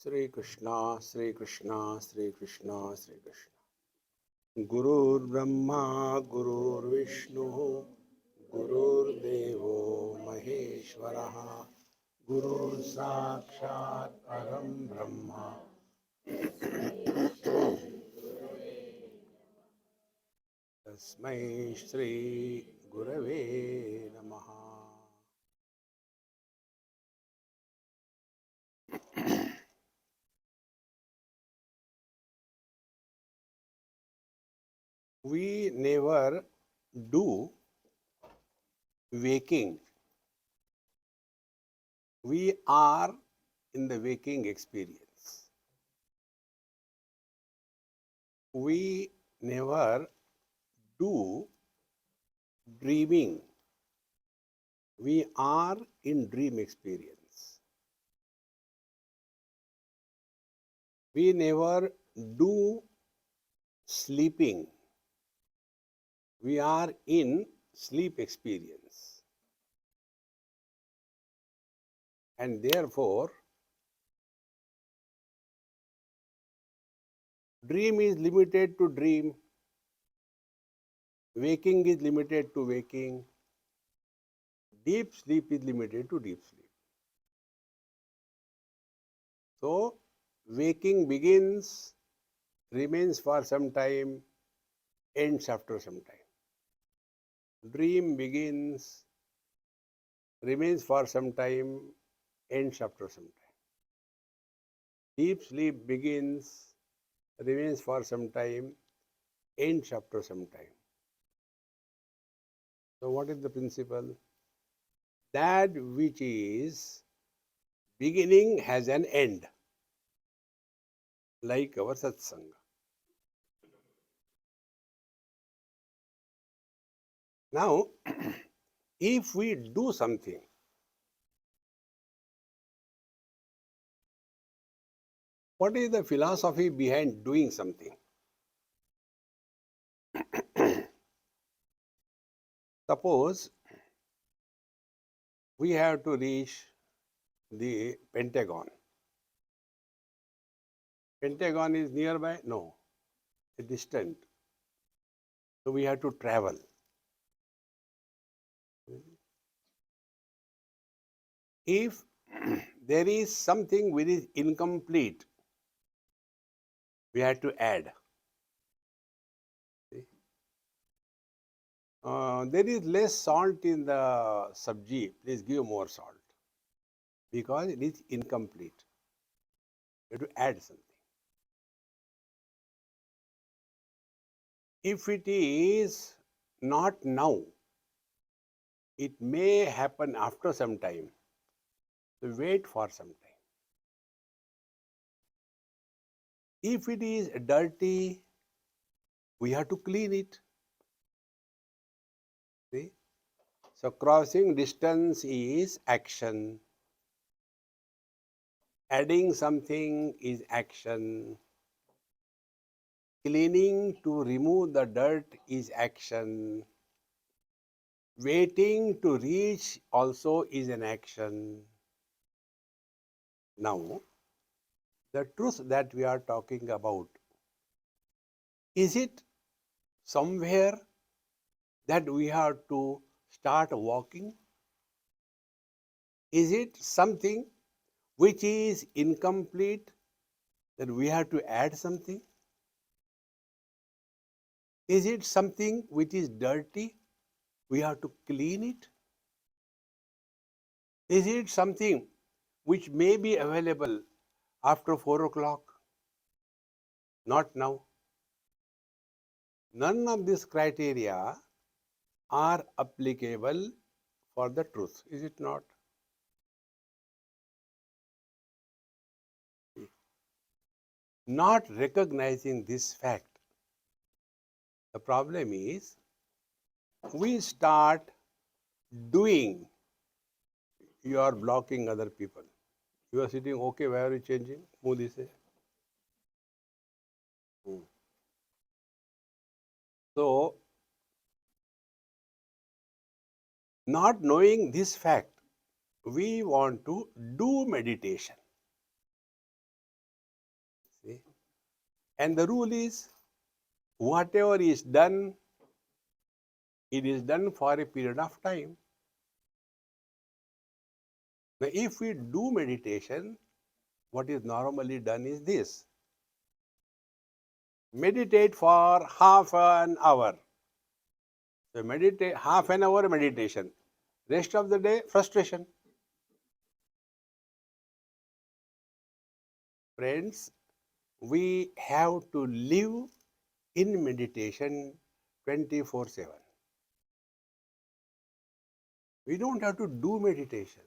Sri Krishna, Sri Krishna, Sri Krishna, Sri Krishna. Gurur Brahma, Gurur Vishnu, Gurur Devo Maheshwaraha, Gurur Sakshat Param Brahma. Tasmai Shri Gurave Namaha. We never do waking. We are in the waking experience. We never do dreaming. We are in dream experience. We never do sleeping. We are in sleep experience. And therefore, dream is limited to dream. Waking is limited to waking. Deep sleep is limited to deep sleep. So, waking begins, remains for some time, ends after some time. Dream begins, remains for some time, ends after some time. Deep sleep begins, remains for some time, ends after some time. So, what is the principle? That which is beginning has an end, like our satsanga. Now, if we do something, what is the philosophy behind doing something? Suppose we have to reach the Pentagon. Pentagon is nearby? No, it's distant. So we have to travel. If there is something which is incomplete, we have to add. There is less salt in the sabji, please give more salt, because it is incomplete. You have to add something. If it is not now, it may happen after some time. So wait for some time. If it is dirty, we have to clean it. See? So crossing distance is action. Adding something is action. Cleaning to remove the dirt is action. Waiting to reach also is an action. Now, the truth that we are talking about, is it somewhere that we have to start walking? Is it something which is incomplete that we have to add something? Is it something which is dirty? We have to clean it? Is it something which may be available after 4 o'clock? Not now. None of these criteria are applicable for the truth, is it not? Not recognizing this fact, the problem is we start doing. You are blocking other people. You are sitting, okay, why are you changing? Move this way. So, not knowing this fact, we want to do meditation. And the rule is, whatever is done, it is done for a period of time. Now, if we do meditation, what is normally done is this: meditate for half an hour. So, meditate half an hour meditation. Rest of the day, frustration. Friends, we have to live in meditation 24/7. We don't have to do meditation.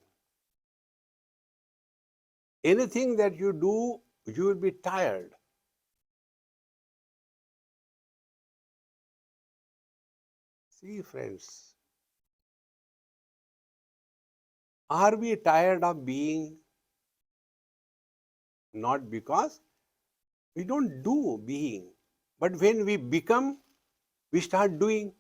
Anything that you do, you will be tired. See, friends, are we tired of being? Not because we don't do being, but when we become, we start doing.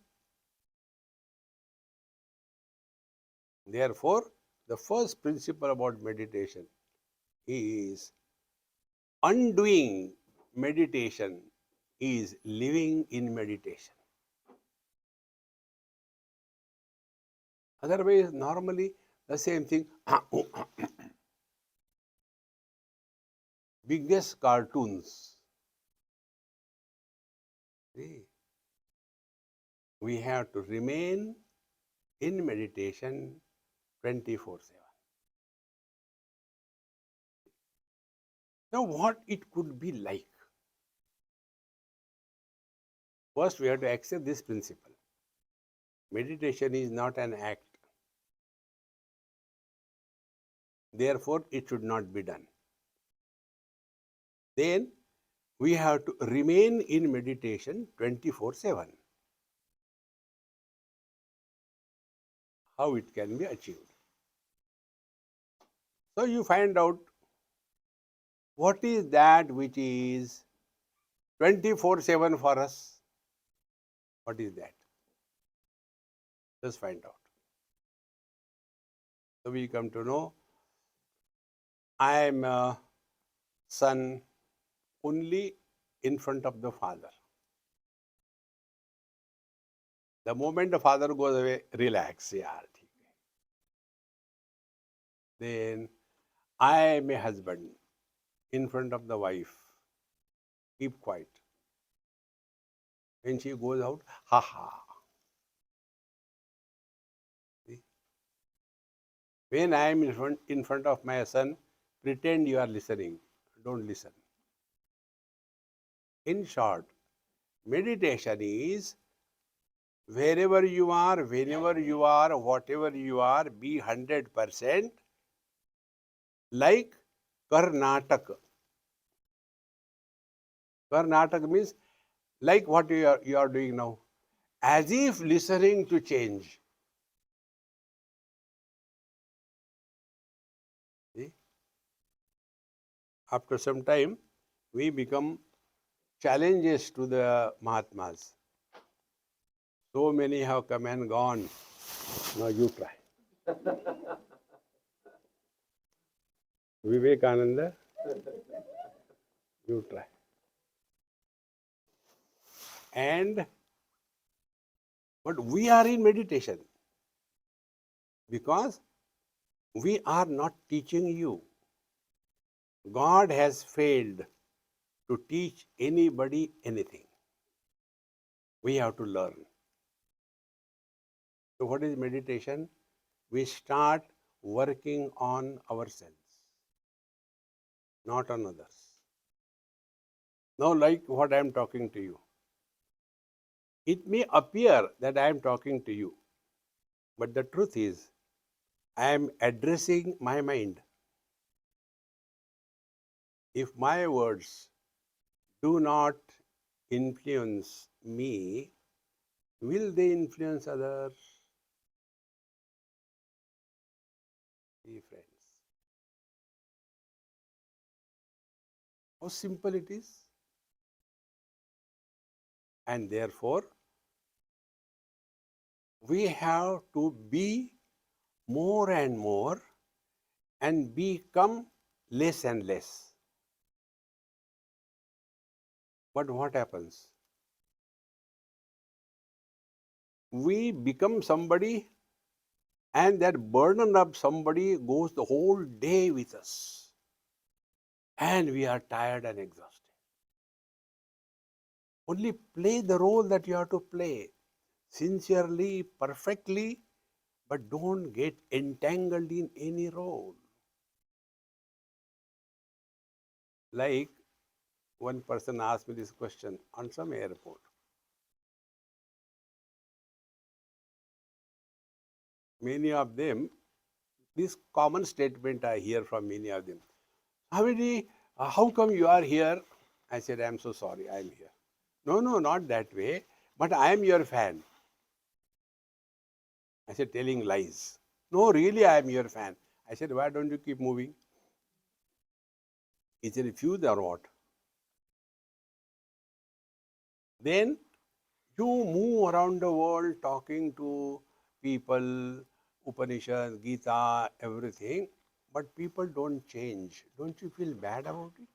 Therefore, the first principle about meditation is undoing meditation is living in meditation. Otherwise, normally the same thing. Biggest cartoons. See, we have to remain in meditation 24/7. Now, what it could be like? First, we have to accept this principle. Meditation is not an act. Therefore, it should not be done. Then, we have to remain in meditation 24/7. How it can be achieved? So, you find out what is that which is 24/7 for us. What is that? Just find out. So, we come to know I am a son only in front of the father. The moment the father goes away, relax, yaar. Then I am a husband in front of the wife. Keep quiet. When she goes out, ha ha. See? When I am in front of my son, pretend you are listening. Don't listen. In short, meditation is wherever you are, whenever you are, whatever you are, be 100% like Karnataka. Karnataka means like what you are doing now, as if listening to change. See? After some time, we become challenges to the Mahatmas. So many have come and gone. Now you try. Vivekananda, you try. And but we are in meditation because we are not teaching you. God has failed to teach anybody anything. We have to learn. So, what is meditation? We start working on ourselves, not on others. Now, like what I am talking to you, it may appear that I am talking to you, but the truth is, I am addressing my mind. If my words do not influence me, will they influence others? See, friends, how simple it is. And therefore, we have to be more and more and become less and less. But what happens? We become somebody, and that burden of somebody goes the whole day with us. And we are tired and exhausted. Only play the role that you have to play sincerely, perfectly, but don't get entangled in any role. Like one person asked me this question on some airport. Many of them, this common statement I hear from many of them. Hamidi, how come you are here? I said, I'm so sorry, I'm here. No, no, not that way, but I am your fan. I said, telling lies. No, really, I am your fan. I said, why don't you keep moving? Is it refused or what? Then you move around the world talking to people, Upanishad, Gita, everything, but people don't change. Don't you feel bad about it?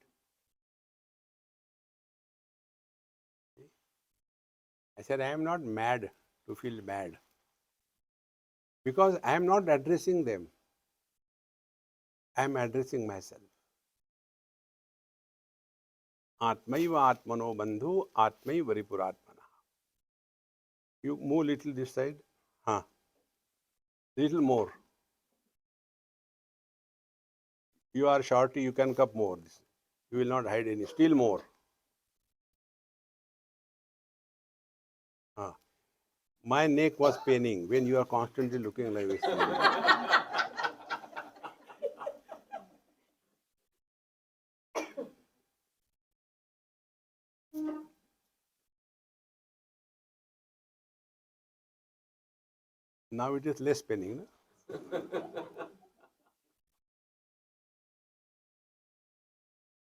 I said, I am not mad to feel bad because I am not addressing them. I am addressing myself. Atmaiva Atmano Bandhu Atmaiva Ripuratmana. You move little this side. Huh. Little more. You are shorty, you can cup more. You will not hide any. Still more. Huh. My neck was paining when you are constantly looking like this. Now it is less paining. No?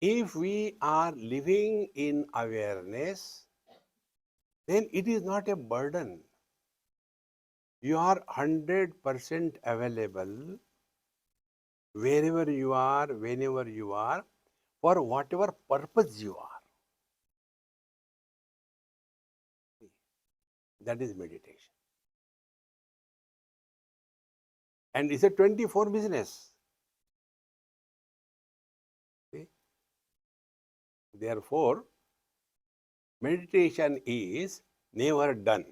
If we are living in awareness, then it is not a burden. You are 100% available wherever you are, whenever you are, for whatever purpose you are. That is meditation. And it's a 24 business. See? Therefore, meditation is never done.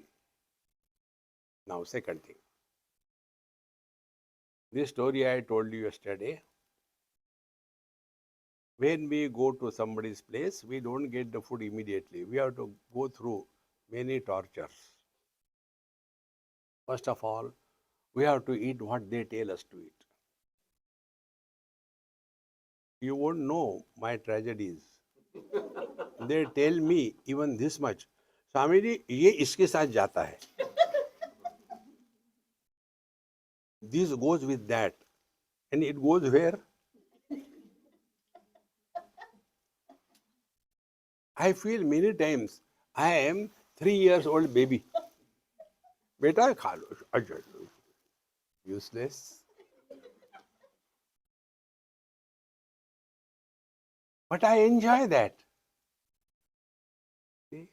Now, second thing. This story I told you yesterday. When we go to somebody's place, we don't get the food immediately. We have to go through many tortures. First of all, we have to eat what they tell us to eat. You won't know my tragedies. They tell me even this much. Swami ji ये इसके साथ जाता है. This goes with that. And it goes where? I feel many times I am 3 years old baby. बेटा खा लो. Useless. But I enjoy that. See?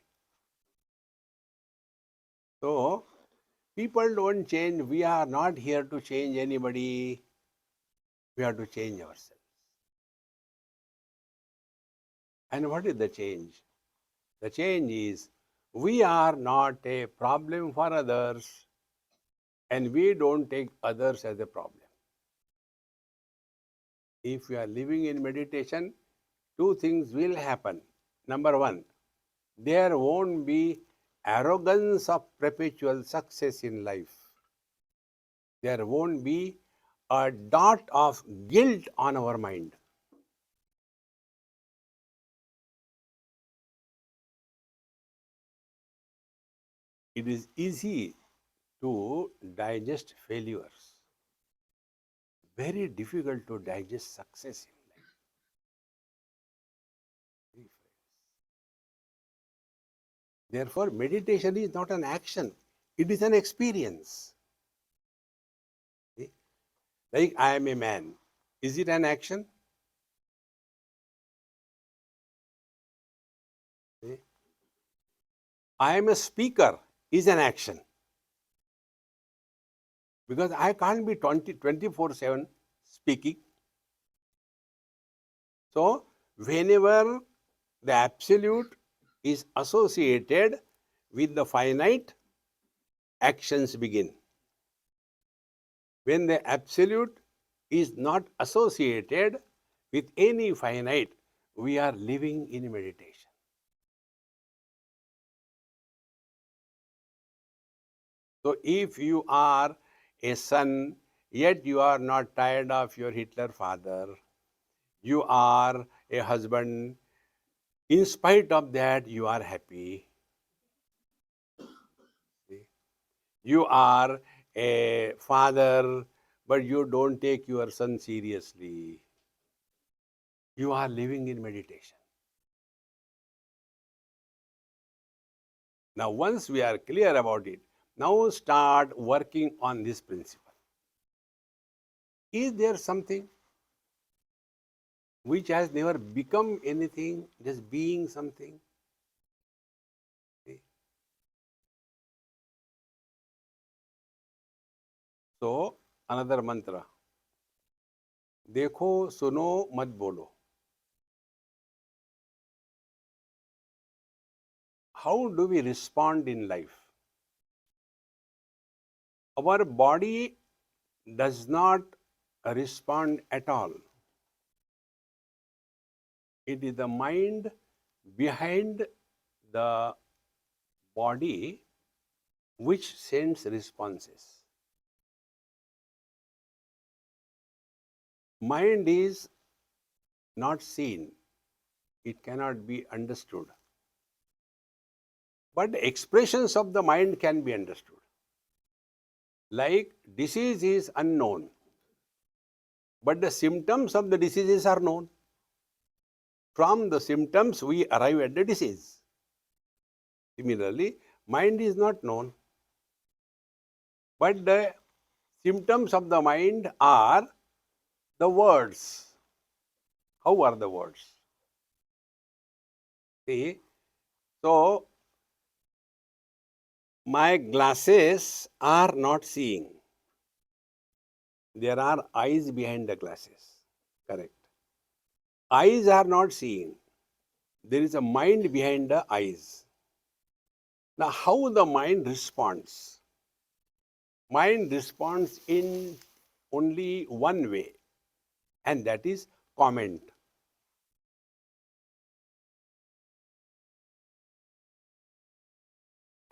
So, people don't change. We are not here to change anybody. We have to change ourselves. And what is the change? The change is we are not a problem for others and we don't take others as a problem. If we are living in meditation, two things will happen. Number one, there won't be arrogance of perpetual success in life. There won't be a dot of guilt on our mind. It is easy to digest failures, very difficult to digest success in life. Therefore, meditation is not an action, it is an experience. See? Like I am a man. Is it an action? See? I am a speaker is an action. Because I can't be 24/7 speaking. So, whenever the absolute is associated with the finite, actions begin. When the absolute is not associated with any finite, we are living in meditation. So, if you are a son, yet you are not tired of your Hitler father, you are a husband, in spite of that, you are happy. You are a father, but you don't take your son seriously. You are living in meditation. Now, once we are clear about it, now start working on this principle. Is there something which has never become anything, just being something? See? So, another mantra. देखो सुनो मत बोलो. How do we respond in life? Our body does not respond at all. It is the mind behind the body which sends responses. Mind is not seen, it cannot be understood. But the expressions of the mind can be understood. Like disease is unknown, but the symptoms of the diseases are known. From the symptoms, we arrive at the disease. Similarly, mind is not known, but the symptoms of the mind are the words. How are the words? See, so my glasses are not seeing. There are eyes behind the glasses. Correct. Eyes are not seeing. There is a mind behind the eyes. Now, how the mind responds? Mind responds in only one way, and that is comment.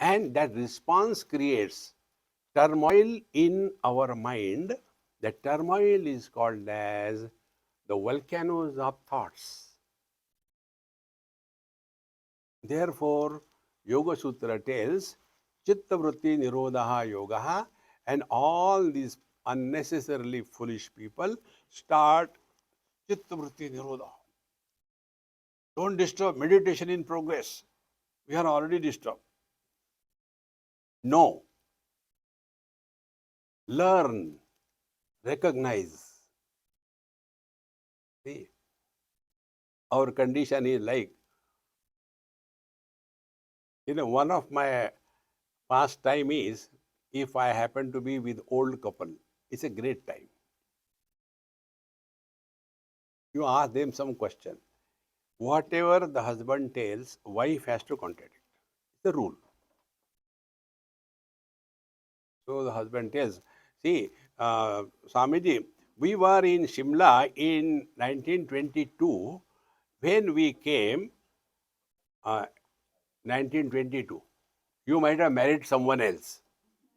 And that response creates turmoil in our mind. That turmoil is called as the volcanoes of thoughts. Therefore, Yoga Sutra tells Chitta Vritti Nirodha Yogaha, and all these unnecessarily foolish people start Chitta Vritti Nirodha. Don't disturb meditation in progress. We are already disturbed. No. Learn, recognize. See, our condition is like, one of my pastime is if I happen to be with old couple, it's a great time. You ask them some question. Whatever the husband tells, wife has to contradict. It's the rule. So the husband tells, see, Swamiji, we were in Shimla in 1922 when we came, 1922. You might have married someone else.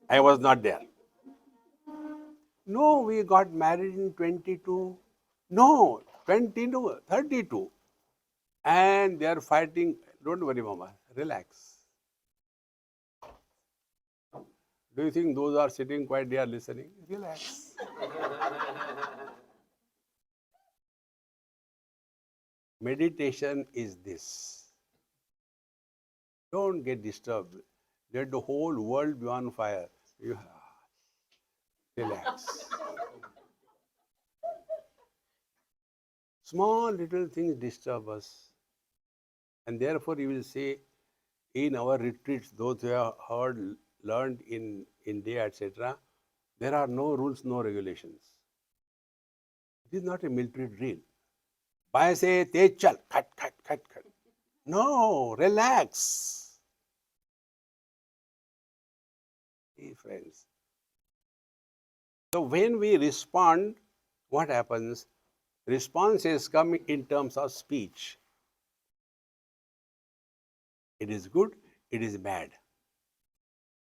I was not there. No, we got married in 22. No, 22, 32. And they are fighting. Don't worry, Mama. Relax. Do you think those are sitting quiet, they are listening? Relax. Meditation is this. Don't get disturbed. Let the whole world be on fire. You relax. Small little things disturb us. And therefore you will say, in our retreats, those who have heard, learned in India, etc., there are no rules, no regulations. It is not a military drill. Bhai say, tej chal, cut, cut, cut, cut. No, relax. Hey, friends. So when we respond, what happens? Responses come in terms of speech. It is good, it is bad.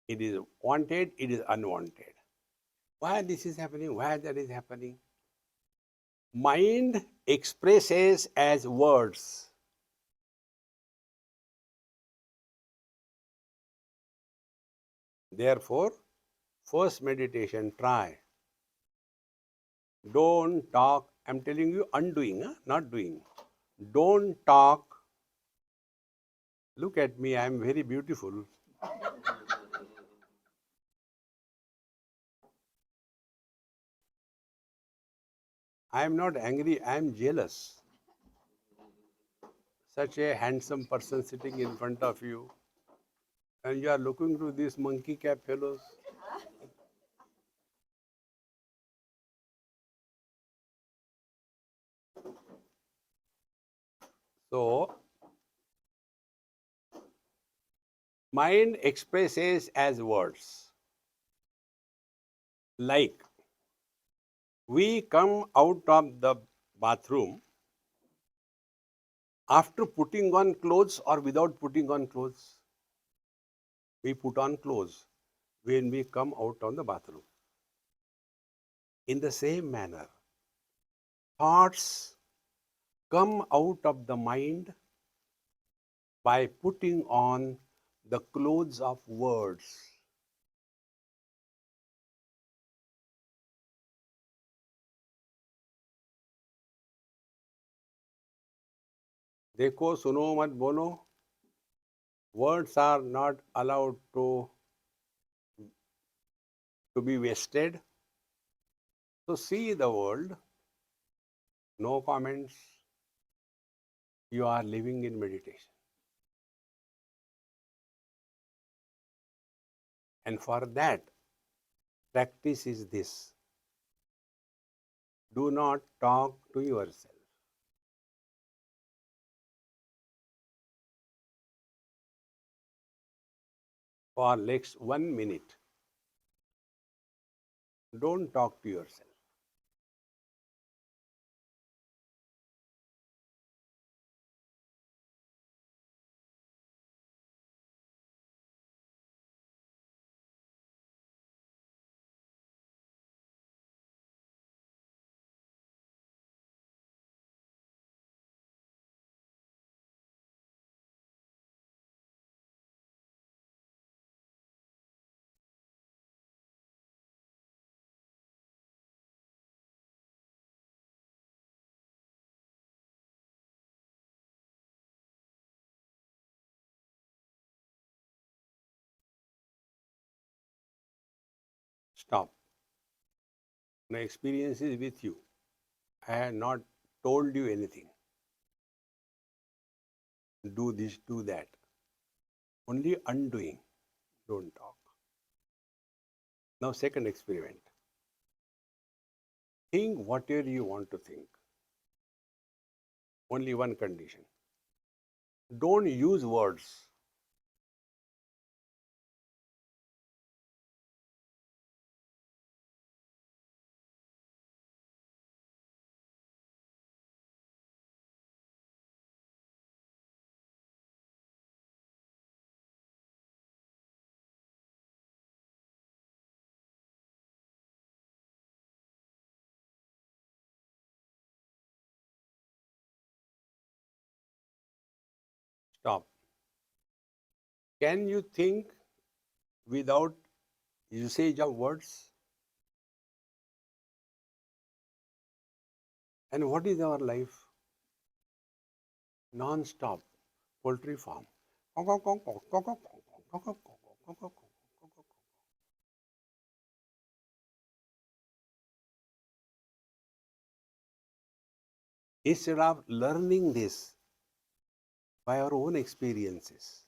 It is wanted, it is unwanted. Why this is happening? Why that is happening? Mind expresses as words. Therefore, first meditation, try. Don't talk. I'm telling you, undoing, not doing. Don't talk. Look at me, I'm very beautiful. I'm not angry, I'm jealous. Such a handsome person sitting in front of you, and you are looking to these monkey cap fellows. So, mind expresses as words. Like, we come out of the bathroom after putting on clothes or without putting on clothes. We put on clothes when we come out of the bathroom. In the same manner, thoughts come out of the mind by putting on the clothes of words. देखो सुनो मत बोलो. Words are not allowed to be wasted. So see the world, no comments. You are living in meditation. And for that, practice is this. Do not talk to yourself. For next 1 minute, don't talk to yourself. Stop. My experience is with you. I have not told you anything. Do this, do that. Only undoing. Don't talk. Now, second experiment. Think whatever you want to think. Only one condition. Don't use words. Stop. Can you think without usage of words? And what is our life? Non-stop poultry farm. Instead of learning this by our own experiences,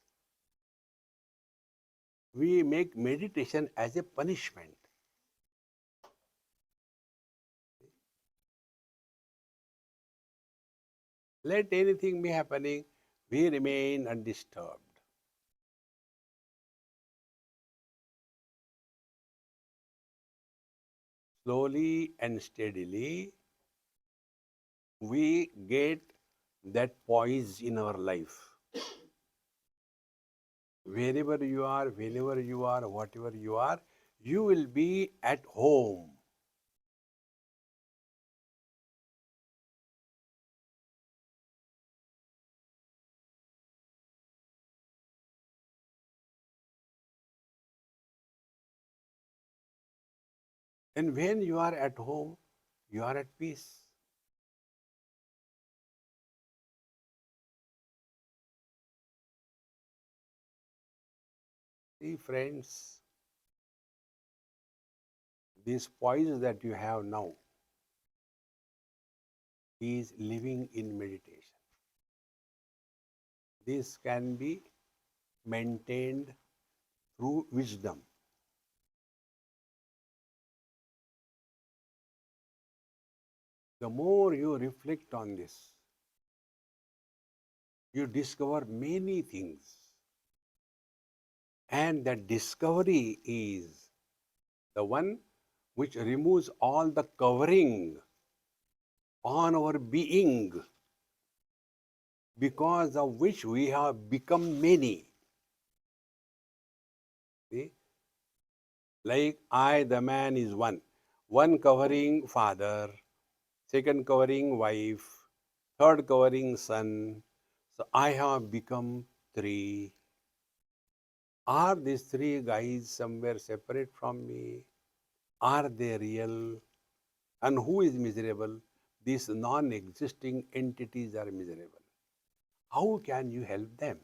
we make meditation as a punishment. Let anything be happening, we remain undisturbed. Slowly and steadily, we get that poise in our life. Wherever you are, whenever you are, whatever you are, you will be at home. And when you are at home, you are at peace. See, friends, this poise that you have now is living in meditation. This can be maintained through wisdom. The more you reflect on this, you discover many things. And that discovery is the one which removes all the covering on our being, because of which we have become many. See? Like I, the man, is one. One covering father, second covering wife, third covering son. So I have become three. Are these three guys somewhere separate from me? Are they real? And who is miserable? These non existing entities are miserable. How can you help them?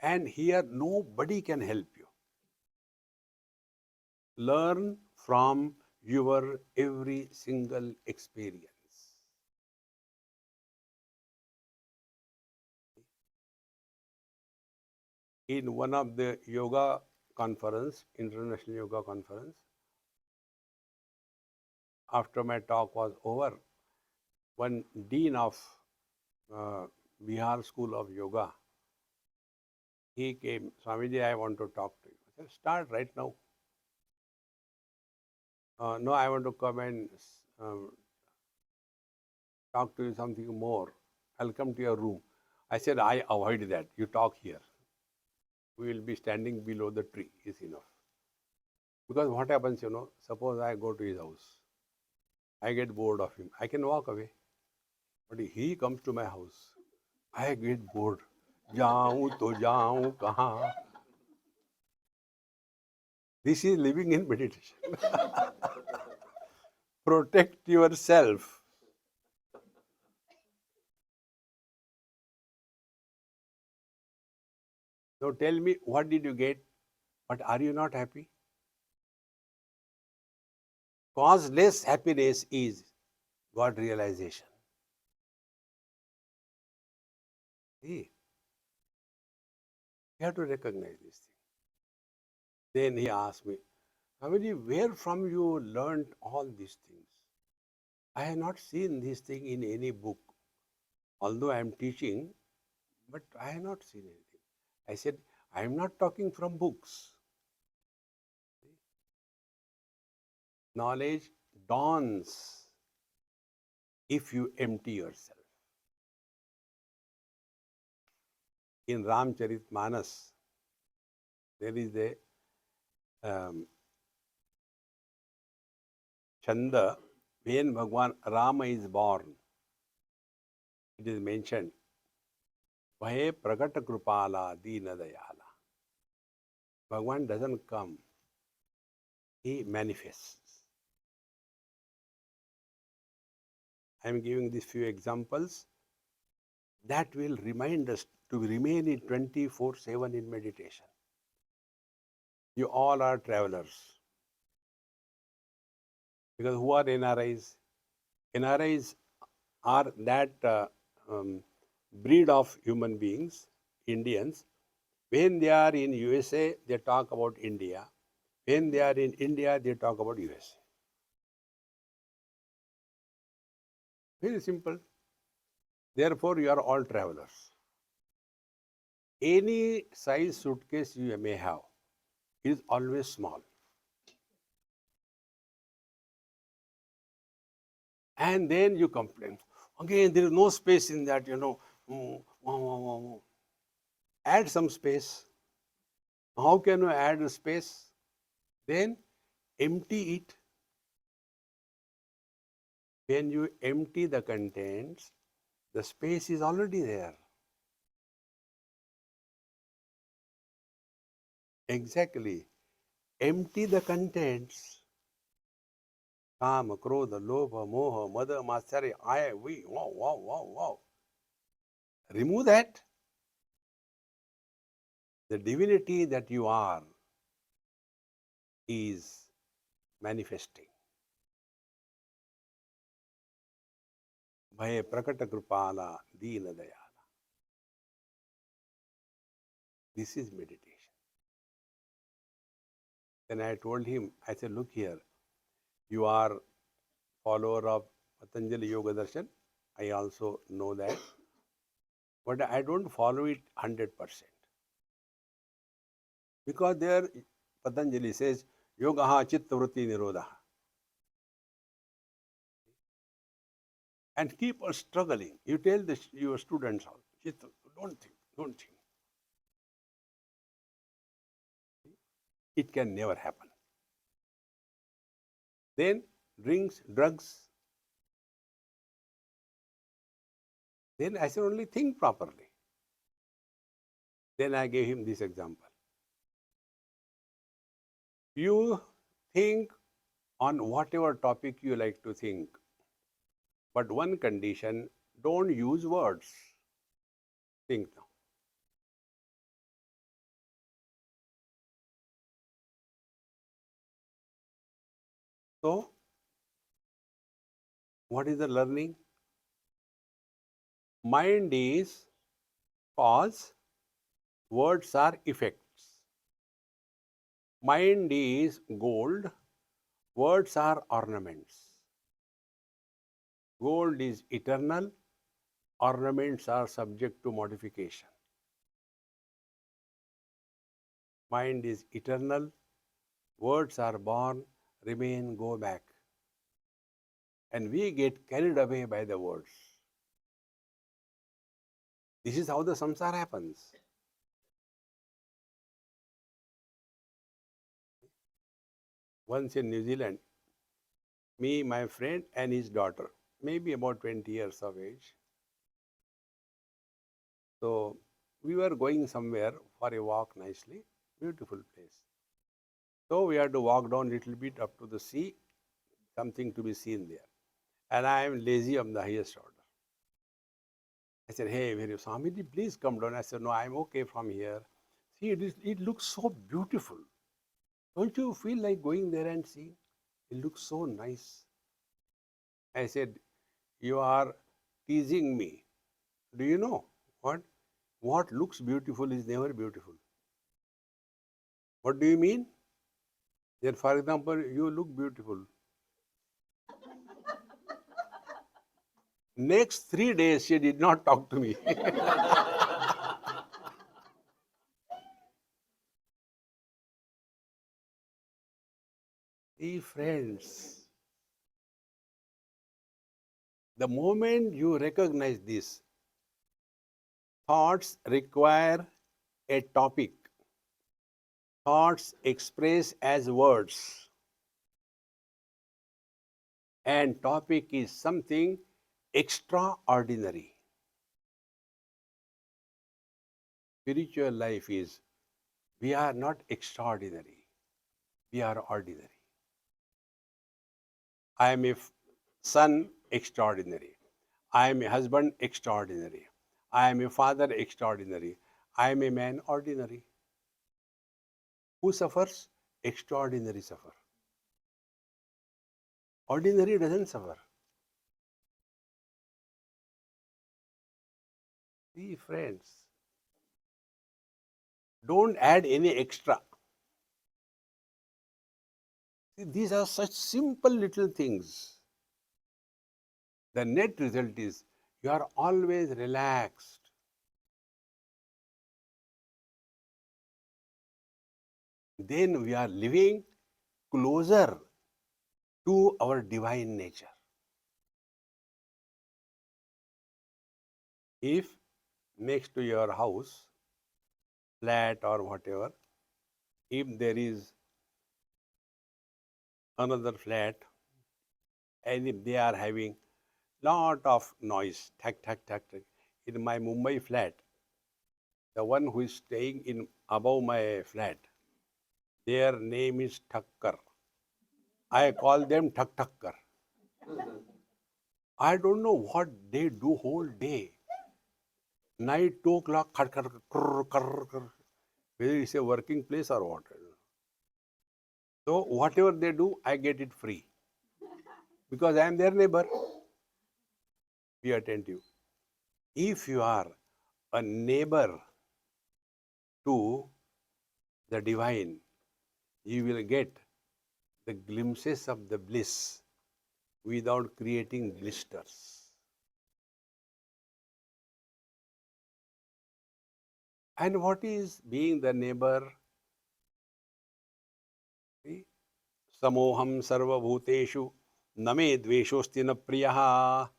And here, nobody can help you. Learn from your every single experience. In one of the yoga conference, international yoga conference, after my talk was over, one dean of uh, Bihar School of Yoga, he came, Swamiji, I want to talk to you. I said, start right now. No, I want to come and um, talk to you something more. I'll come to your room. I said, I avoid that. You talk here. We will be standing below the tree, is enough. Because what happens, suppose I go to his house. I get bored of him. I can walk away. But he comes to my house. I get bored. जाऊं तो जाऊं कहाँ? This is living in meditation. Protect yourself. Now tell me, what did you get? But are you not happy? Causeless happiness is God realization. See, you have to recognize this thing. Then he asked me, Swamiji, where from you learned all these things? I have not seen this thing in any book. Although I am teaching, but I have not seen anything. I said, I am not talking from books. Knowledge dawns if you empty yourself. In Ramcharitmanas, there is a chanda when Bhagwan Rama is born. It is mentioned, Bhaye Pragata Krupala Dina Dayala. Bhagwan doesn't come, he manifests. I am giving these few examples that will remind us to remain in 24/7 in meditation. You all are travelers. Because who are NRIs? NRIs are that breed of human beings, Indians. When they are in USA, they talk about India. When they are in India, they talk about USA. Very simple. Therefore, you are all travelers. Any size suitcase you may have is always small. And then you complain. Again, there is no space in that, Add some space. How can you add a space? Then empty it. When you empty the contents, the space is already there. Exactly. Empty the contents. Kama, Krodha, Lobha, Moha, Mada, Matsarya, I, we, wow, wow, wow, wow. Remove that. The divinity that you are is manifesting. Bhaya Prakata Kripala Deena Dayala. This is meditation. Then I told him, I said, look here, you are follower of Patanjali Yoga Darshan. I also know that. But I don't follow it 100%. Because there Patanjali says, Yogaha Chitta Vritti Nirodha. And keep on struggling. You tell your students, Chitta, don't think, don't think. It can never happen. Then drinks, drugs. Then I said, only think properly. Then I gave him this example. You think on whatever topic you like to think. But one condition, don't use words. Think now. So, what is the learning? Mind is cause, words are effects. Mind is gold, words are ornaments. Gold is eternal, ornaments are subject to modification. Mind is eternal, words are born, remain, go back. And we get carried away by the words. This is how the samsara happens. Once in New Zealand, me, my friend, and his daughter, maybe about 20 years of age. So we were going somewhere for a walk nicely, beautiful place. So we had to walk down a little bit up to the sea, something to be seen there. And I am lazy of the highest order. I said, hey, Swamiji, please come down. I said, no, I'm okay from here. See, it looks so beautiful. Don't you feel like going there and seeing? It looks so nice. I said, you are teasing me. Do you know what? What looks beautiful is never beautiful. What do you mean? Then, for example, you look beautiful. Next 3 days, she did not talk to me. See, friends, the moment you recognize this, thoughts require a topic. Thoughts express as words. And topic is something extraordinary. Spiritual life is, we are not extraordinary, we are ordinary. I am a son, extraordinary. I am a husband, extraordinary. I am a father, extraordinary. I am a man, ordinary. Who suffers? Extraordinary suffer. Ordinary doesn't suffer. See, friends, don't add any extra. See, these are such simple little things. The net result is you are always relaxed. Then we are living closer to our divine nature. If next to your house, flat or whatever, if there is another flat and if they are having lot of noise, thack, thack, thack, thack, in my Mumbai flat, the one who is staying in above my flat, their name is Thakkar. I call them Thak Thakkar. I don't know what they do whole day. Night 2 o'clock, kar, kar, kar, kar, kar. Whether it's a working place or what. So whatever they do, I get it free because I am their neighbor. Be attentive. If you are a neighbor to the divine, you will get the glimpses of the bliss without creating blisters. And what is being the neighbor? See? Samoham sarva bhuteshu name dveshosti na priyaha.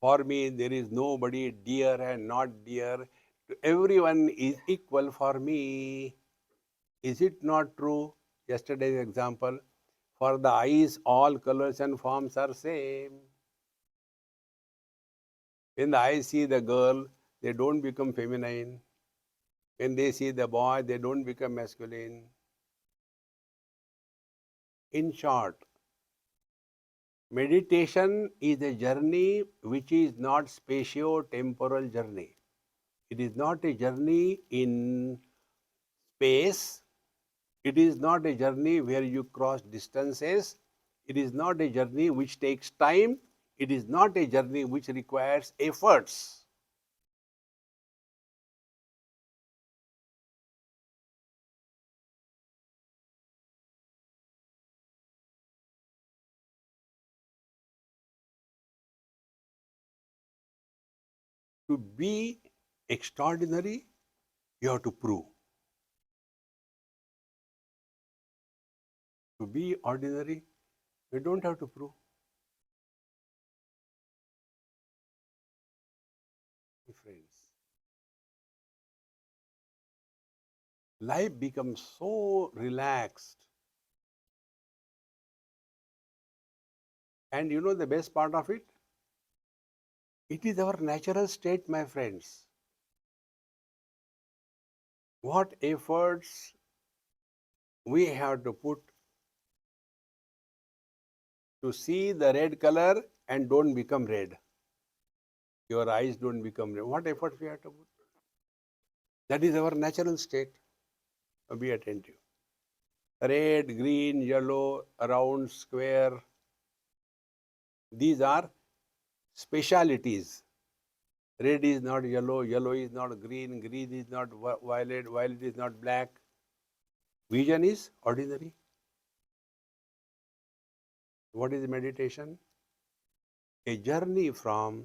For me, there is nobody dear and not dear. Everyone is equal for me. Is it not true? Yesterday's example. For the eyes, all colors and forms are same. When the eyes see the girl, they don't become feminine. When they see the boy, they don't become masculine. In short, meditation is a journey which is not spatio-temporal journey. It is not a journey in space. It is not a journey where you cross distances. It is not a journey which takes time. It is not a journey which requires efforts. To be extraordinary, you have to prove. To be ordinary, you don't have to prove. Friends, life becomes so relaxed. And you know the best part of it? It is our natural state, my friends. What efforts we have to put to see the red color and don't become red. Your eyes don't become red. What efforts we have to put? That is our natural state. Be attentive. Red, green, yellow, round, square. These are specialities. Red is not yellow, yellow is not green, green is not violet, violet is not black. Vision is ordinary. What is meditation? A journey from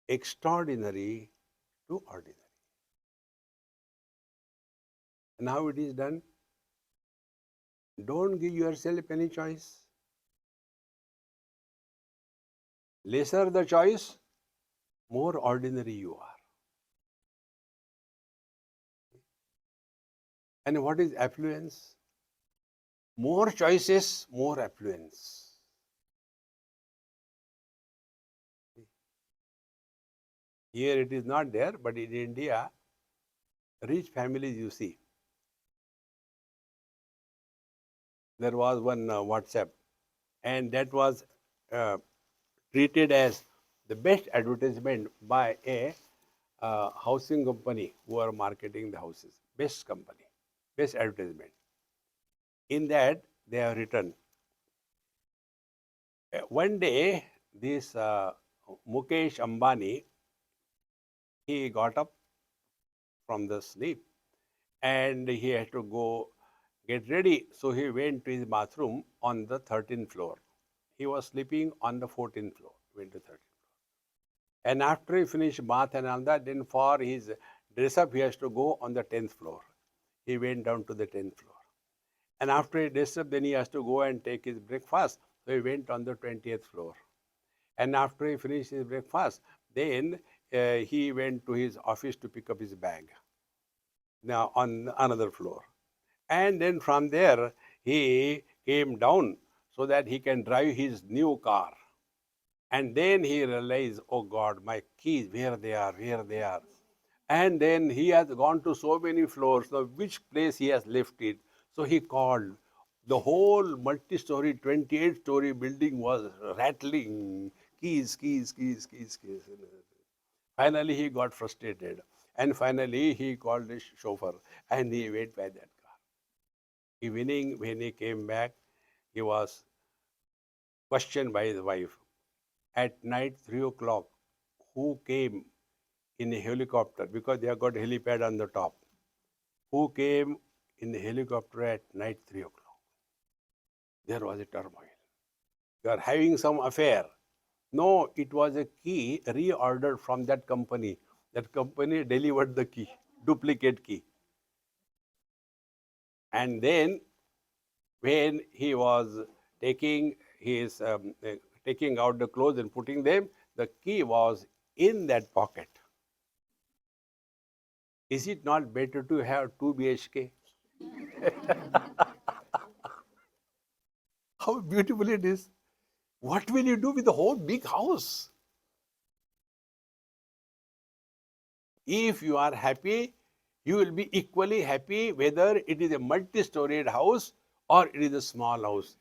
extraordinary to ordinary. And how it is done? Don't give yourself any choice. Lesser the choice, more ordinary you are. And what is affluence? More choices, more affluence. Here it is not there, but in India, rich families you see. There was one WhatsApp, and that was uh, treated as the best advertisement by a housing company who are marketing the houses. Best company, best advertisement. In that, they have written, one day, this Mukesh Ambani He got up from the sleep and he had to go get ready. So he went to his bathroom on the 13th floor. He was sleeping on the 14th floor, went to 13th. And after he finished bath and all that, then for his dress up, he has to go on the 10th floor. He went down to the 10th floor. And after he dressed up, then he has to go and take his breakfast. So he went on the 20th floor. And after he finished his breakfast, then he went to his office to pick up his bag. Now on another floor. And then from there, he came down so that he can drive his new car. And then he realized, oh God, my keys, where they are, where they are. And then he has gone to so many floors. Now, which place he has left it? So he called. The whole multi-story, 28-story building was rattling. Keys, keys, keys, keys, keys. Finally, he got frustrated. And finally, he called his chauffeur and he went by that car. Evening, when he came back, he was questioned by his wife. At night, 3 o'clock, who came in a helicopter? Because they have got helipad on the top. Who came in the helicopter at night 3 o'clock? There was a turmoil. You are having some affair. No, it was a key reordered from that company. That company delivered the key, duplicate key. And then when he was taking his taking out the clothes and putting them, the key was in that pocket. Is it not better to have 2 BHK? How beautiful it is. What will you do with the whole big house? If you are happy, you will be equally happy whether it is a multi-storied house or it is a small house.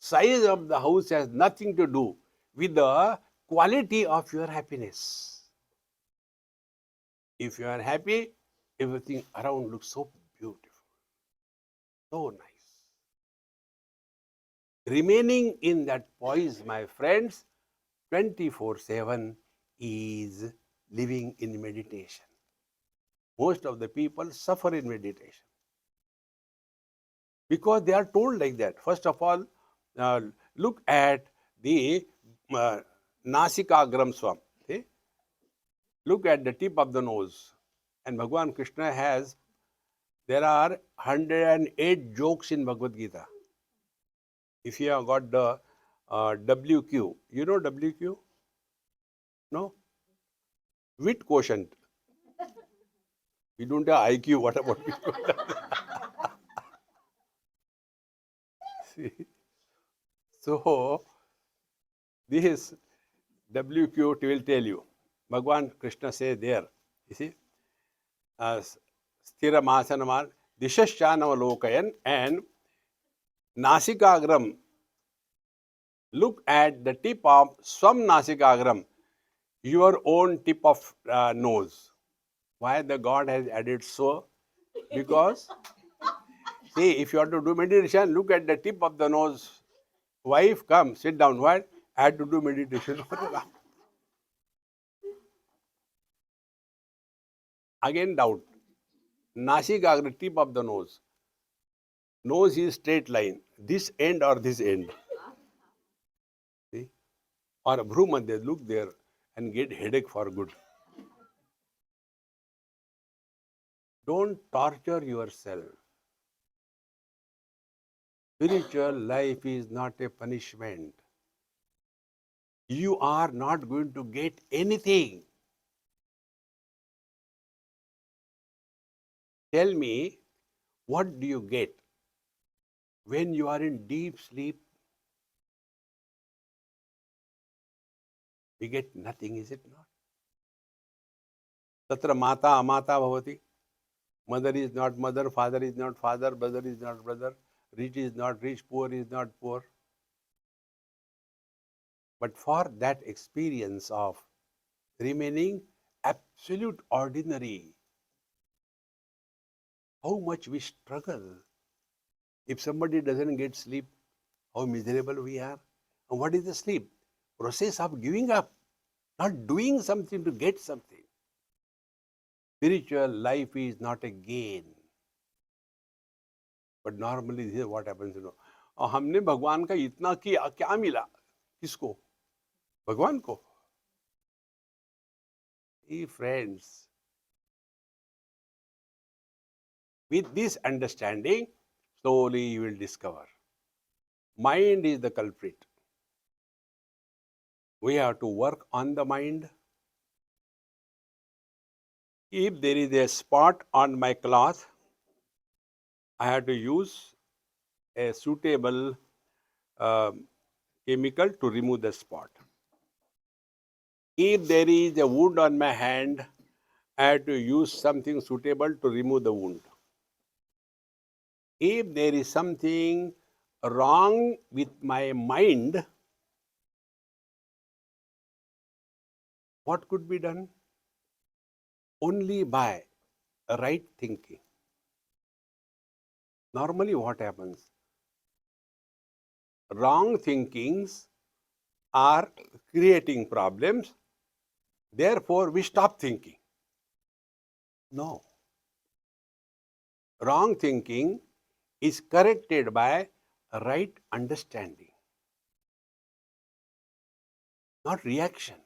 Size of the house has nothing to do with the quality of your happiness. If you are happy, everything around looks so beautiful, so nice. Remaining in that poise, my friends, 24/7 is living in meditation. Most of the people suffer in meditation because they are told like that. First of all, uh, look at the Nasikagram Swam. Okay? Look at the tip of the nose. And Bhagavan Krishna has, there are 108 jokes in Bhagavad Gita. If you have got the WQ, you know WQ? No? Wit quotient. We don't have IQ. What about wit quotient? See? So, this WQ will tell you. Bhagwan Krishna says there, you see, Sthira Mahasanaman, Dishashyanavalokayan and Nasikagram. Look at the tip of Swam Nasikagram, your own tip of nose. Why the God has added so? Because, see, if you want to do meditation, look at the tip of the nose. Wife, come, sit down. Why? I had to do meditation. Again, doubt. Nasikagra, tip of the nose. Nose is straight line. This end or this end. See? Or Bhrumadhya, look there and get headache for good. Don't torture yourself. Spiritual life is not a punishment. You are not going to get anything. Tell me, what do you get when you are in deep sleep? We get nothing, is it not? Tatra mata amata bhavati. Mother is not mother, father is not father, brother is not brother, rich is not rich, poor is not poor. But for that experience of remaining absolute ordinary, how much we struggle. If somebody doesn't get sleep, how miserable we are. And what is the sleep? Process of giving up, not doing something to get something. Spiritual life is not a gain. But normally this is what happens, हमने भगवान का इतना किया, क्या मिला? किसको? भगवान को? Hey friends, with this understanding, slowly you will discover mind is the culprit. We have to work on the mind. If there is a spot on my cloth, I have to use a suitable chemical to remove the spot. If there is a wound on my hand, I have to use something suitable to remove the wound. If there is something wrong with my mind, what could be done? Only by right thinking. Normally, what happens? Wrong thinkings are creating problems. Therefore, we stop thinking. No. Wrong thinking is corrected by right understanding, not reaction.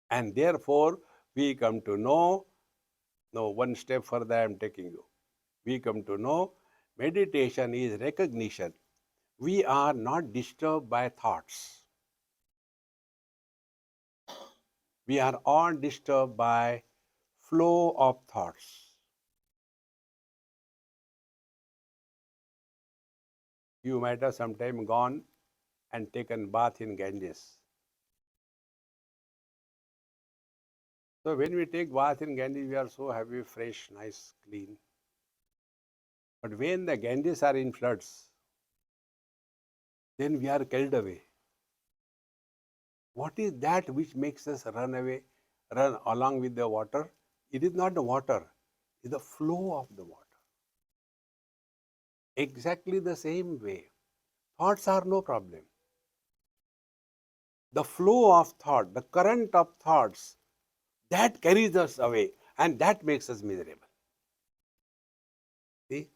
And therefore, we come to know, no, one step further I am taking you. We come to know meditation is recognition. We are not disturbed by thoughts. We are all disturbed by flow of thoughts. You might have sometime gone and taken bath in Ganges. So when we take bath in Ganges, we are so happy, fresh, nice, clean. But when the Ganges are in floods, then we are carried away. What is that which makes us run away, run along with the water? It is not the water, it is the flow of the water. Exactly the same way, thoughts are no problem. The flow of thought, the current of thoughts, that carries us away and that makes us miserable. See?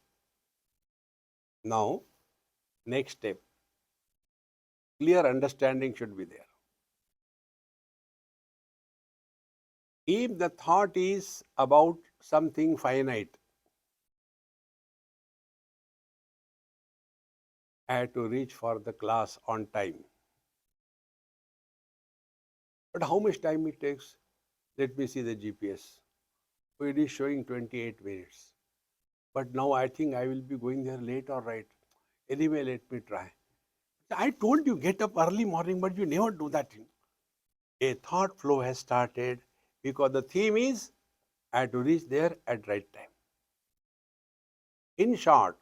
Now, next step, clear understanding should be there. If the thought is about something finite, I had to reach for the class on time. But how much time it takes? Let me see the GPS. So it is showing 28 minutes. But now I think I will be going there late or right. Anyway, let me try. I told you get up early morning, but you never do that thing. A thought flow has started because the theme is I have to reach there at right time. In short,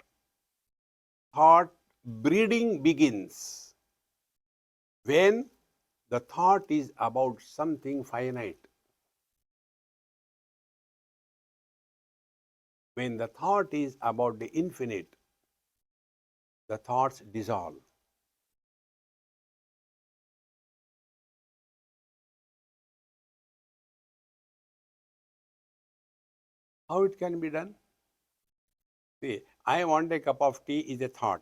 thought breeding begins when the thought is about something finite. When the thought is about the infinite, the thoughts dissolve. How it can be done? See, I want a cup of tea is a thought.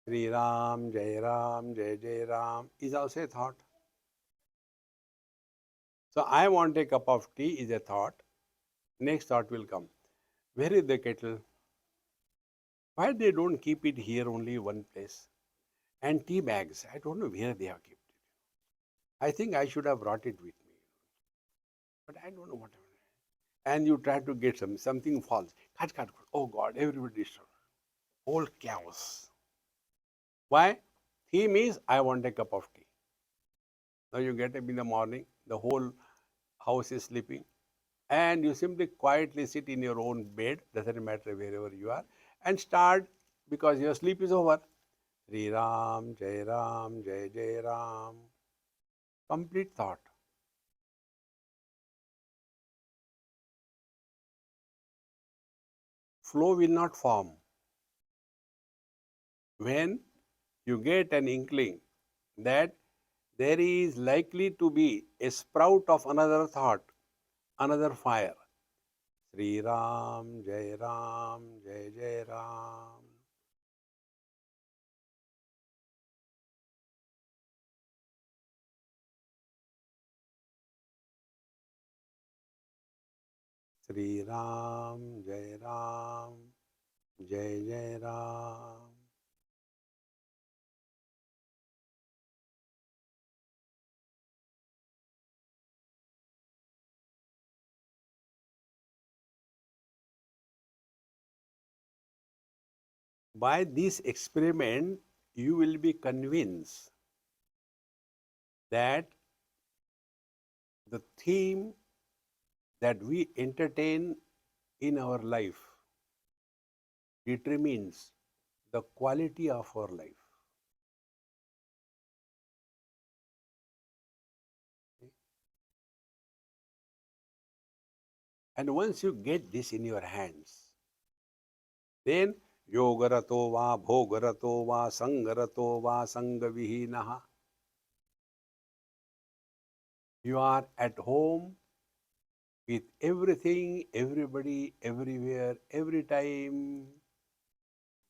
Sri Ram, Jai Ram, Jai Jai Ram is also a thought. So I want a cup of tea is a thought. Next thought will come. Where is the kettle? Why they don't keep it here only one place? And tea bags, I don't know where they have kept it. I think I should have brought it with me. But I don't know what happened. And you try to get something falls. Cut, cut, cut. Oh God, everybody disturbed. Whole chaos. Why? Theme is I want a cup of tea. Now you get up in the morning, the whole house is sleeping, and you simply quietly sit in your own bed, doesn't matter wherever you are, and start because your sleep is over. Sri Ram, Jai Jai Ram. Complete thought. Flow will not form. When you get an inkling that there is likely to be a sprout of another thought, another fire. Sri Ram, Jai Ram, Jai Jai Ram. Sri Ram, Jai Ram, Jai Jai Ram. By this experiment, you will be convinced that the theme that we entertain in our life determines the quality of our life. And once you get this in your hands, then yogarato va bhogarato va sangarato va sangavihinaha. You are at home with everything, everybody, everywhere, every time,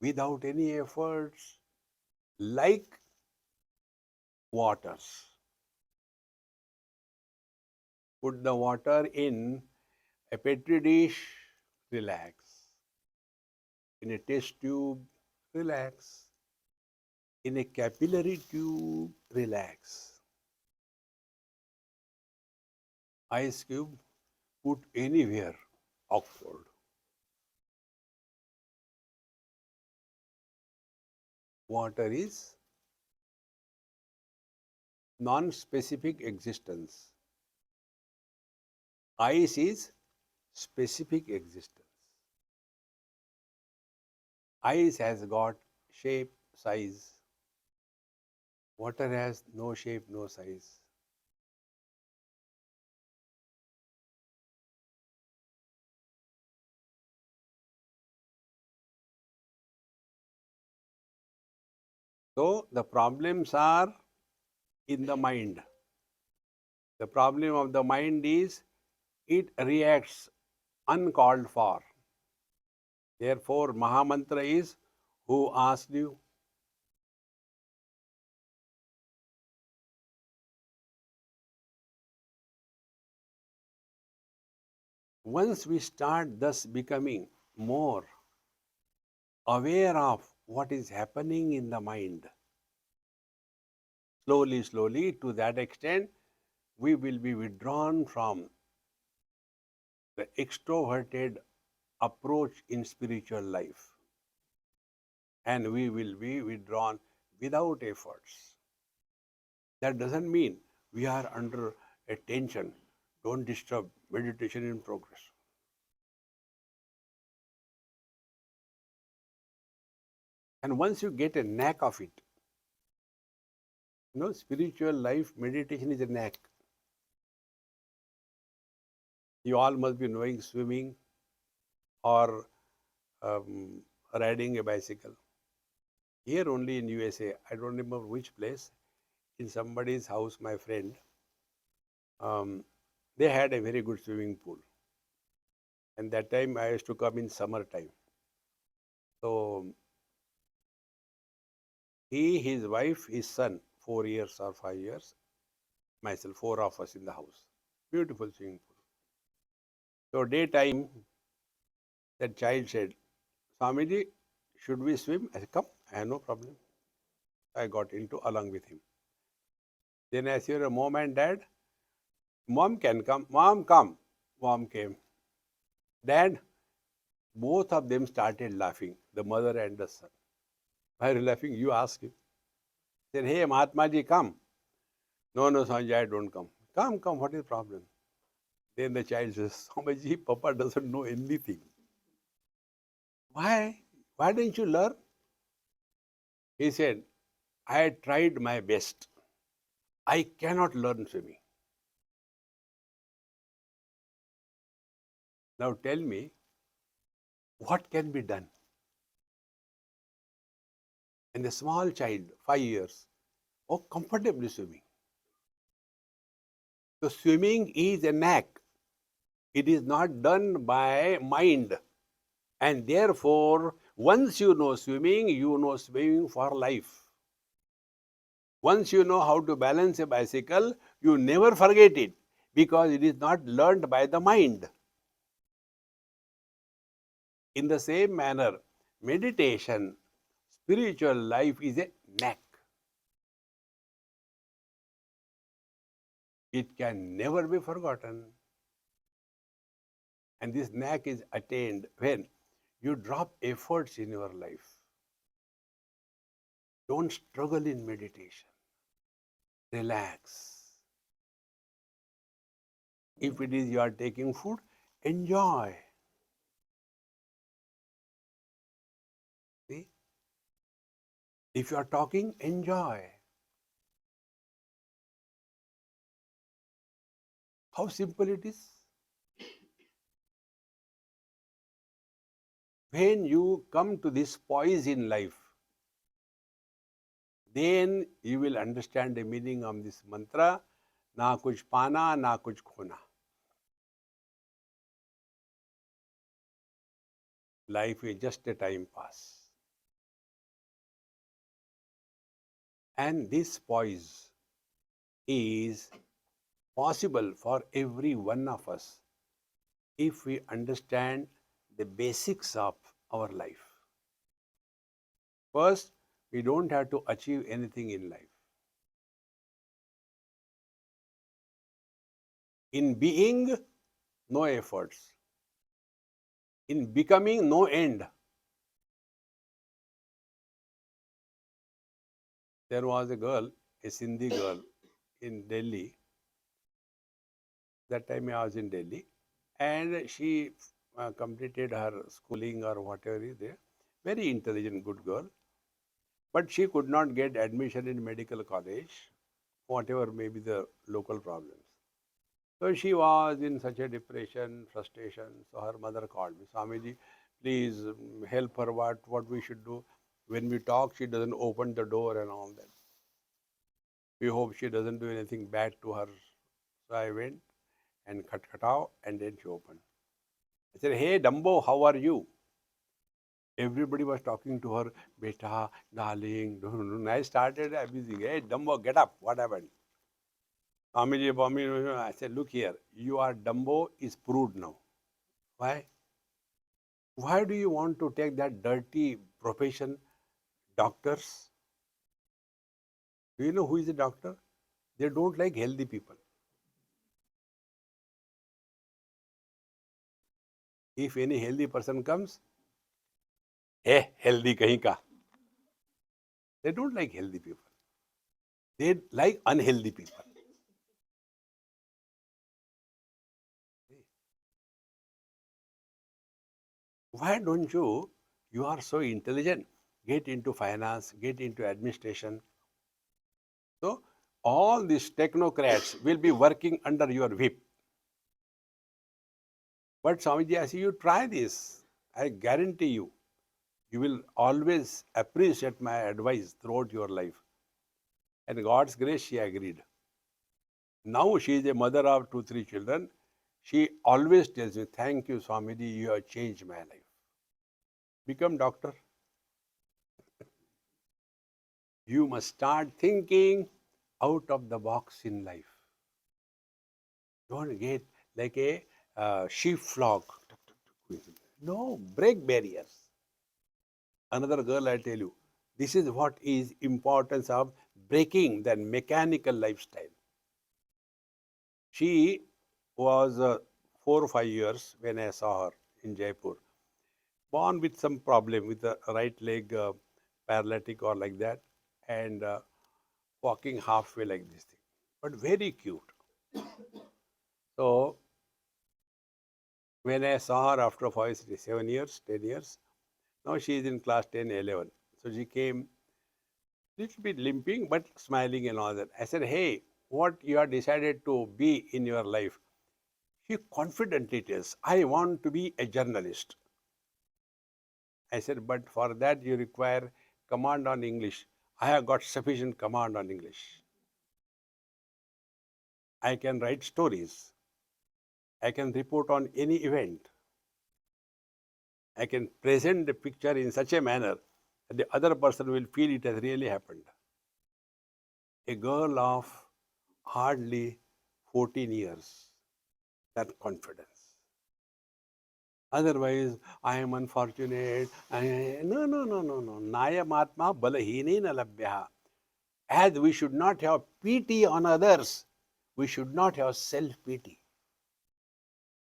without any efforts, like waters. Put the water in a petri dish, relax. In a test tube, relax. In a capillary tube, relax. Ice cube, put anywhere, awkward. Water is non-specific existence. Ice is specific existence. Ice has got shape, size. Water has no shape, no size. So the problems are in the mind. The problem of the mind is it reacts uncalled for. Therefore, Mahamantra is who asked you? Once we start thus becoming more aware of what is happening in the mind, slowly, slowly, to that extent, we will be withdrawn from the extroverted approach in spiritual life. And we will be withdrawn without efforts. That doesn't mean we are under a tension. Don't disturb meditation in progress. And once you get a knack of it, spiritual life, meditation is a knack. You all must be knowing swimming or riding a bicycle. Here only in USA, I don't remember which place, in somebody's house, my friend, they had a very good swimming pool. And that time I used to come in summer time. So he, his wife, his son, 4 years or 5 years, myself, four of us in the house. Beautiful swimming pool. So daytime, that child said, Swamiji, should we swim? I said, come, I have no problem. I got into along with him. Then I said, Mom and Dad, Mom can come. Mom, come. Mom came. Dad, both of them started laughing, the mother and the son. Why are you laughing? You ask him. He said, hey, Mahatma ji, come. No, no, Sanjay, I don't come. Come, come, what is the problem? Then the child says, Swamiji, Papa doesn't know anything. Why? Why didn't you learn? He said, I tried my best. I cannot learn swimming. Now tell me, what can be done? And the small child, 5 years, comfortably swimming. So swimming is a knack. It is not done by mind. And therefore, once you know swimming for life. Once you know how to balance a bicycle, you never forget it because it is not learned by the mind. In the same manner, meditation, spiritual life is a knack. It can never be forgotten. And this knack is attained when you drop efforts in your life. Don't struggle in meditation. Relax. If it is you are taking food, enjoy. See? If you are talking, enjoy. How simple it is. When you come to this poise in life, then you will understand the meaning of this mantra, na kuch pana, na kuch khona. Life is just a time pass. And this poise is possible for every one of us if we understand the basics of our life. First, we don't have to achieve anything in life. In being, no efforts. In becoming, no end. There was a girl, a Sindhi girl in Delhi. That time I was in Delhi, and she completed her schooling or whatever is there. Very intelligent, good girl, but she could not get admission in medical college, whatever may be the local problems. So she was in such a depression, frustration. So her mother called me, Swamiji, please help her. What we should do? When we talk, she doesn't open the door and all that. We hope she doesn't do anything bad to her. So I went and khatkhatao, and then she opened. I said, hey, Dumbo, how are you? Everybody was talking to her, beta, darling. I started abusing. Hey, Dumbo, get up. What happened? Swamiji, I said, look here. You are Dumbo is proved now. Why? Why do you want to take that dirty profession, doctors? Do you know who is a doctor? They don't like healthy people. If any healthy person comes, hey, healthy kahin ka. They don't like healthy people. They like unhealthy people. Why don't you? You are so intelligent. Get into finance, get into administration. So, all these technocrats will be working under your whip. But Swamiji, I see you try this. I guarantee you, you will always appreciate my advice throughout your life. And God's grace, she agreed. Now she is a mother of 2, 3 children. She always tells me, thank you, Swamiji, you have changed my life. Become doctor. You must start thinking out of the box in life. Don't get like a sheepflock. No, break barriers. Another girl, I tell you, this is what is importance of breaking that mechanical lifestyle. She was 4 or 5 years when I saw her in Jaipur, born with some problem with the right leg paralytic or like that, and walking halfway like this thing, but very cute. So when I saw her after 5, 7 years, 10 years, now she is in class 10, 11. So she came little bit limping but smiling and all that. I said, hey, what you have decided to be in your life? She confidently tells, I want to be a journalist. I said, but for that you require command on English. I have got sufficient command on English. I can write stories. I can report on any event. I can present the picture in such a manner that the other person will feel it has really happened. A girl of hardly 14 years, that confidence. Otherwise, I am unfortunate. No. Nayam atma balahinena labhya. As we should not have pity on others, we should not have self-pity.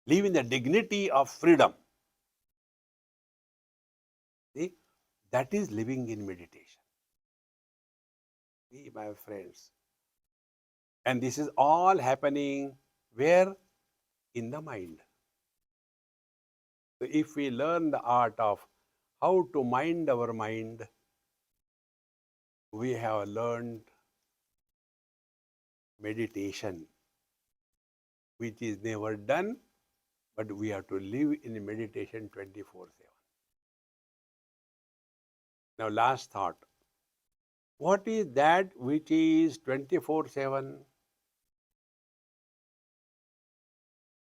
Live in the dignity of freedom. See, that is living in meditation. See, my friends. And this is all happening where? In the mind. So if we learn the art of how to mind our mind, we have learned meditation, which is never done, but we have to live in meditation 24/7. Now, last thought. What is that which is 24/7?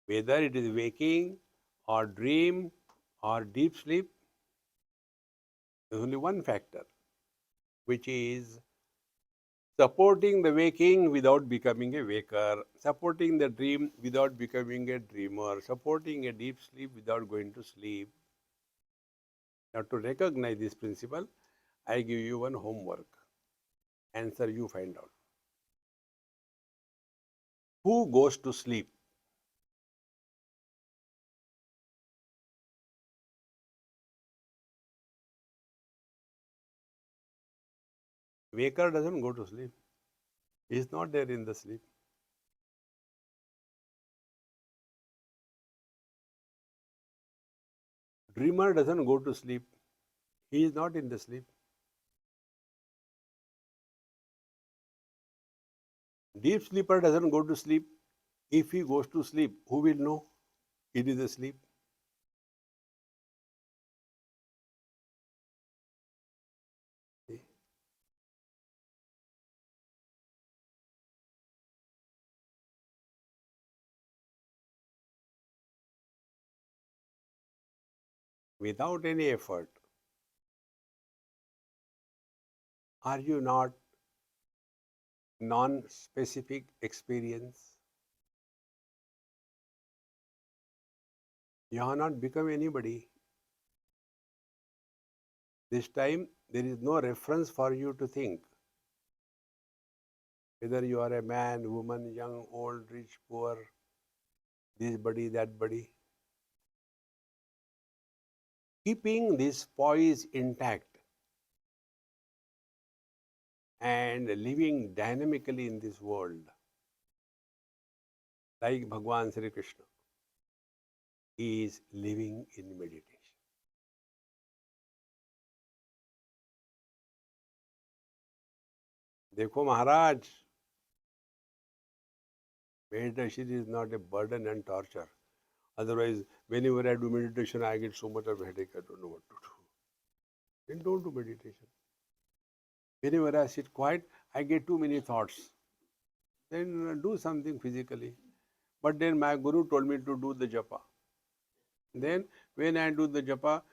Whether it is waking or dream or deep sleep, there is only one factor, which is supporting the waking without becoming a waker, supporting the dream without becoming a dreamer, supporting a deep sleep without going to sleep. Now, to recognize this principle, I give you one homework. Answer you find out. Who goes to sleep? Waker doesn't go to sleep. He is not there in the sleep. Dreamer doesn't go to sleep. He is not in the sleep. Deep sleeper doesn't go to sleep. If he goes to sleep, who will know it is asleep? Without any effort, are you not non-specific experience? You have not become anybody. This time, there is no reference for you to think. Whether you are a man, woman, young, old, rich, poor, this body, that body. Keeping this poise intact and living dynamically in this world, like Bhagwan Sri Krishna, is living in meditation. देखो महाराज, meditation is not a burden and torture. Otherwise, whenever I do meditation, I get so much of headache, I don't know what to do. Then don't do meditation. Whenever I sit quiet, I get too many thoughts. Then do something physically. But then my guru told me to do the japa. Then when I do the japa,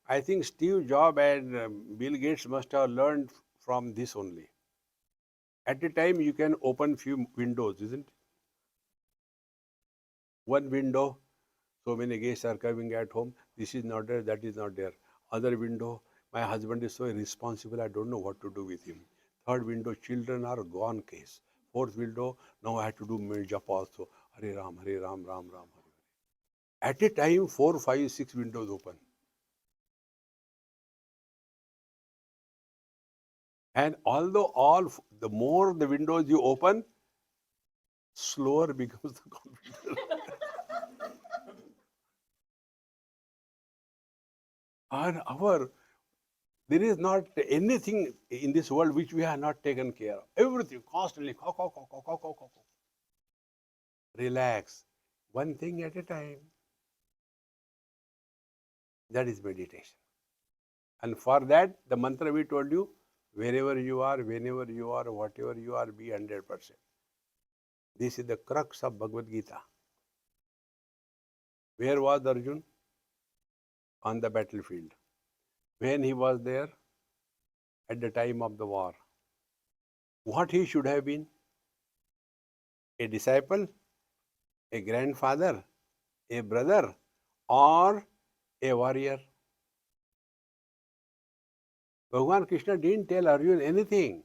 I think Steve Jobs and Bill Gates must have learned from this only. At a time, you can open few windows, isn't it? One window, so many guests are coming at home. This is not there, that is not there. Other window, my husband is so irresponsible, I don't know what to do with him. Third window, children are gone case. Fourth window, now I have to do japa also. Hare Ram, Hare Ram, Ram Ram, Hare Hare. At a time, 4, 5, 6 windows open. And although the more the windows you open, slower becomes the computer. There is not anything in this world which we have not taken care of. Everything constantly. Relax. One thing at a time. That is meditation. And for that, the mantra we told you, wherever you are, whenever you are, whatever you are, be 100%. This is the crux of Bhagavad Gita. Where was Arjun? On the battlefield. When he was there? At the time of the war. What he should have been? A disciple? A grandfather? A brother? Or a warrior? Bhagavan Krishna didn't tell Arjun anything.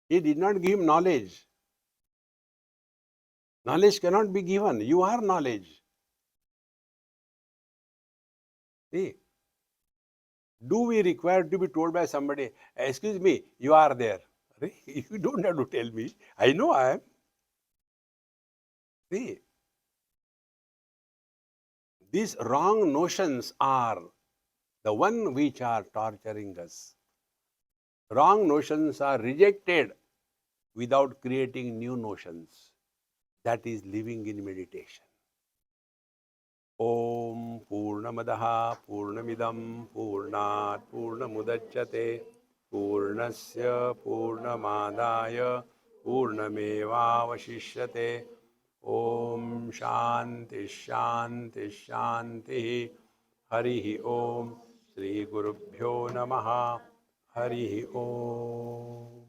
He did not give him knowledge. Knowledge cannot be given. You are knowledge. See, do we require to be told by somebody, excuse me, you are there? You don't have to tell me. I know I am. See, these wrong notions are the one which are torturing us. Wrong notions are rejected without creating new notions. That is living in meditation. Om Purnamadaha Purnamidam Purnat Purnamudachyate Purnasya Purnamadaya Purnamevavashishyate Om Shanti Shanti Shanti Harihi Om Sri Gurubhyo Namaha Harihi Om.